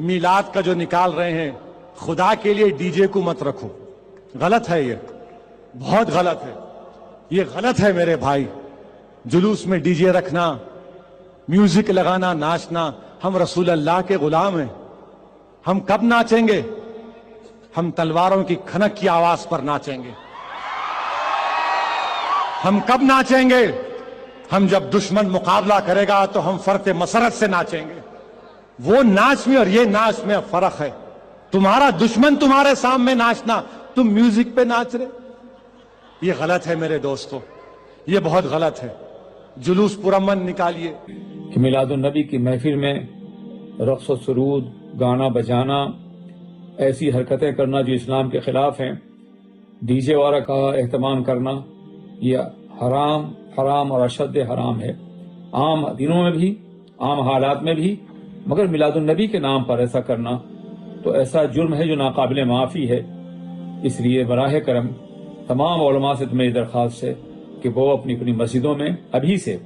میلاد کا جو نکال رہے ہیں، خدا کے لیے ڈی جے کو مت رکھو، غلط ہے، یہ بہت غلط ہے، یہ غلط ہے میرے بھائی۔ جلوس میں ڈی جے رکھنا، میوزک لگانا، ناچنا، ہم رسول اللہ کے غلام ہیں، ہم کب ناچیں گے؟ ہم تلواروں کی کھنک کی آواز پر ناچیں گے۔ ہم کب ناچیں گے؟ ہم جب دشمن مقابلہ کرے گا تو ہم فرط مسرت سے ناچیں گے۔ وہ ناچ میں اور یہ ناچ میں فرق ہے۔ تمہارا دشمن تمہارے سامنے ناچنا، تم میوزک پہ ناچ رہے، یہ غلط ہے میرے دوستو، یہ بہت غلط ہے۔ جلوس پرامن نکالیے۔ میلاد النبی کی محفل میں رقص و سرود، گانا بجانا، ایسی حرکتیں کرنا جو اسلام کے خلاف ہیں، ڈی جے وغیرہ کا اہتمام کرنا، یہ حرام اور اشد حرام ہے، عام دنوں میں بھی، عام حالات میں بھی، مگر میلاد النبی کے نام پر ایسا کرنا تو ایسا جرم ہے جو ناقابل معافی ہے۔ اس لیے براہ کرم تمام علماء سے میری درخواست ہے کہ وہ اپنی اپنی مسجدوں میں ابھی سے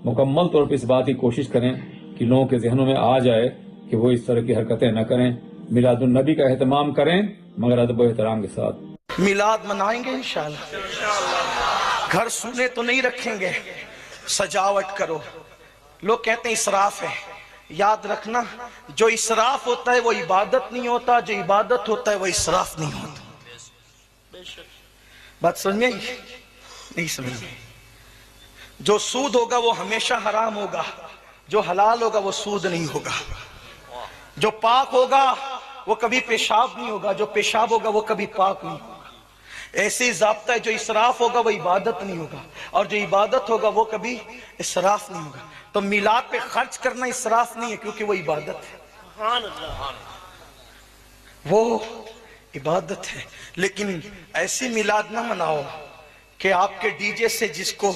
مکمل طور پر اس بات کی کوشش کریں کہ لوگوں کے ذہنوں میں آ جائے کہ وہ اس طرح کی حرکتیں نہ کریں، میلاد النبی کا اہتمام کریں مگر ادب و احترام کے ساتھ۔ میلاد منائیں گے انشاءاللہ، گھر سونے تو نہیں رکھیں گے، سجاوٹ کرو۔ لوگ کہتے ہیں اسراف ہے، یاد رکھنا جو اسراف ہوتا ہے وہ عبادت نہیں ہوتا، جو عبادت ہوتا ہے وہ اسراف نہیں ہوتا۔ بات سمجھ میں نہیں سمجھ میں؟ جو سود ہوگا وہ ہمیشہ حرام ہوگا، جو حلال ہوگا وہ سود نہیں ہوگا، جو پاک ہوگا وہ کبھی پیشاب نہیں ہوگا، جو پیشاب ہوگا وہ کبھی پاک نہیں ہوگا۔ ایسے ہی ضابطہ ہے، جو اسراف ہوگا وہ عبادت نہیں ہوگا، اور جو عبادت ہوگا وہ کبھی اسراف نہیں ہوگا۔ تو میلاد پہ خرچ کرنا اسراف نہیں ہے کیونکہ وہ عبادت ہے، وہ عبادت ہے۔ لیکن ایسی میلاد نہ مناؤ کہ آپ کے ڈی جے سے جس کو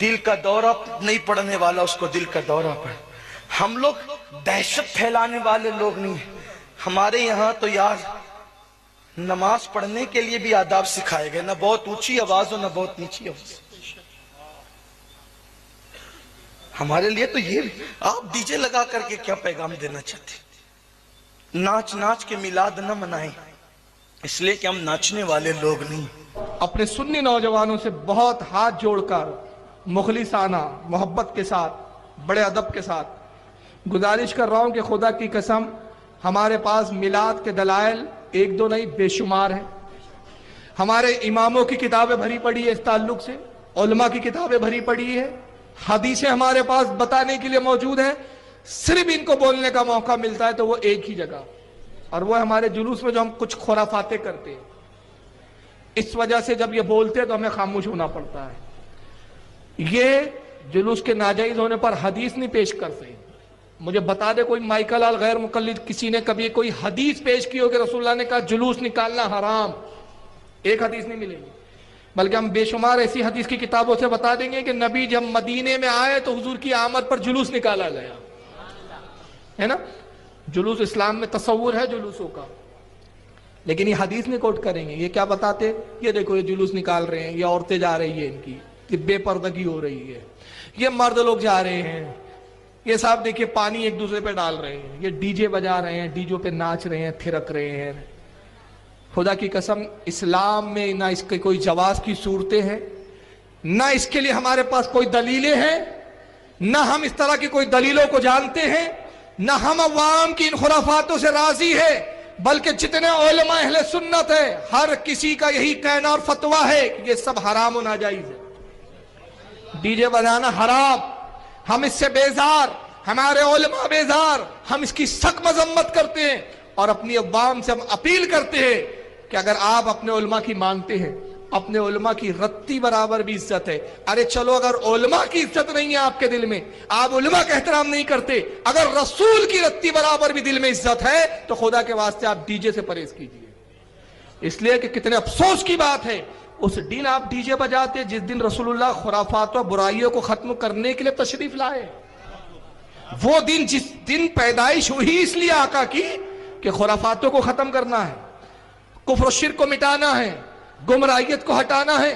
دل کا دورہ نہیں پڑنے والا اس کو دل کا دورہ پڑے۔ ہم لوگ دہشت پھیلانے والے لوگ نہیں ہیں۔ ہمارے یہاں تو یار نماز پڑھنے کے لیے بھی آداب سکھائے گئے، نہ بہت اونچی آواز ہو نہ بہت نیچی آواز۔ ہمارے لیے تو یہ آپ ڈی جے لگا کر کے کیا پیغام دینا چاہتے؟ ناچ ناچ کے میلاد نہ منائیں، اس لیے کہ ہم ناچنے والے لوگ نہیں۔ اپنے سنی نوجوانوں سے بہت ہاتھ جوڑ کر مخلصانہ محبت کے ساتھ، بڑے ادب کے ساتھ گزارش کر رہا ہوں کہ خدا کی قسم ہمارے پاس میلاد کے دلائل ایک دو نہیں بے شمار ہیں۔ ہمارے اماموں کی کتابیں بھری پڑی ہے اس تعلق سے، علماء کی کتابیں بھری پڑی ہے، حدیثیں ہمارے پاس بتانے کے لیے موجود ہیں۔ صرف ان کو بولنے کا موقع ملتا ہے تو وہ ایک ہی جگہ، اور وہ ہمارے جلوس میں جو ہم کچھ خرافاتیں کرتے ہیں، اس وجہ سے جب یہ بولتے ہیں تو ہمیں خاموش ہونا پڑتا ہے۔ یہ جلوس کے ناجائز ہونے پر حدیث نہیں پیش کرتے۔ مجھے بتا دے کوئی مائیکل آل غیر مقلد کسی نے کبھی کوئی حدیث پیش کی ہو کہ رسول اللہ نے کہا جلوس نکالنا حرام؟ ایک حدیث نہیں ملے گی، بلکہ ہم بے شمار ایسی حدیث کی کتابوں سے بتا دیں گے کہ نبی جب مدینے میں آئے تو حضور کی آمد پر جلوس نکالا گیا ہے نا۔ جلوس اسلام میں تصور ہے جلوسوں کا، لیکن یہ حدیث نہیں کوٹ کریں گے۔ یہ کیا بتاتے؟ یہ دیکھو یہ جلوس نکال رہے ہیں، یہ عورتیں جا رہی ہیں، ان کی یہ بے پردگی ہو رہی ہے، یہ مرد لوگ جا رہے ہیں، یہ صاحب دیکھیے پانی ایک دوسرے پہ ڈال رہے ہیں، یہ ڈی جے بجا رہے ہیں، ڈی جے پہ ناچ رہے ہیں، تھرک رہے ہیں۔ خدا کی قسم اسلام میں نہ اس کے کوئی جواز کی صورتیں ہیں، نہ اس کے لیے ہمارے پاس کوئی دلیلیں ہیں، نہ ہم اس طرح کی کوئی دلیلوں کو جانتے ہیں، نہ ہم عوام کی ان خرافاتوں سے راضی ہے، بلکہ جتنے علماء اہل سنت ہے ہر کسی کا یہی کہنا اور فتویٰ ہے کہ یہ سب حرام و ناجائز ہے۔ ڈی جے بجانا حرام، ہم اس سے بیزار، ہمارے علماء بیزار، ہم اس کی سخت مذمت کرتے ہیں، اور اپنی عوام سے ہم اپیل کرتے ہیں کہ اگر آپ اپنے علماء کی مانتے ہیں، اپنے علماء کی رتی برابر بھی عزت ہے۔ ارے چلو اگر علماء کی عزت نہیں ہے آپ کے دل میں، آپ علماء کا احترام نہیں کرتے، اگر رسول کی رتی برابر بھی دل میں عزت ہے تو خدا کے واسطے آپ ڈی جے سے پرہیز کیجئے۔ اس لیے کہ کتنے افسوس کی بات ہے اس دن آپ ڈی جے بجاتے جس دن رسول اللہ خرافات و برائیوں کو ختم کرنے کے لیے تشریف لائے۔ وہ دن جس دن پیدائش ہوئی اس لیے آقا کی کہ خرافاتوں کو ختم کرنا ہے، کفر و شرک کو مٹانا ہے، گمراہیت کو ہٹانا ہے۔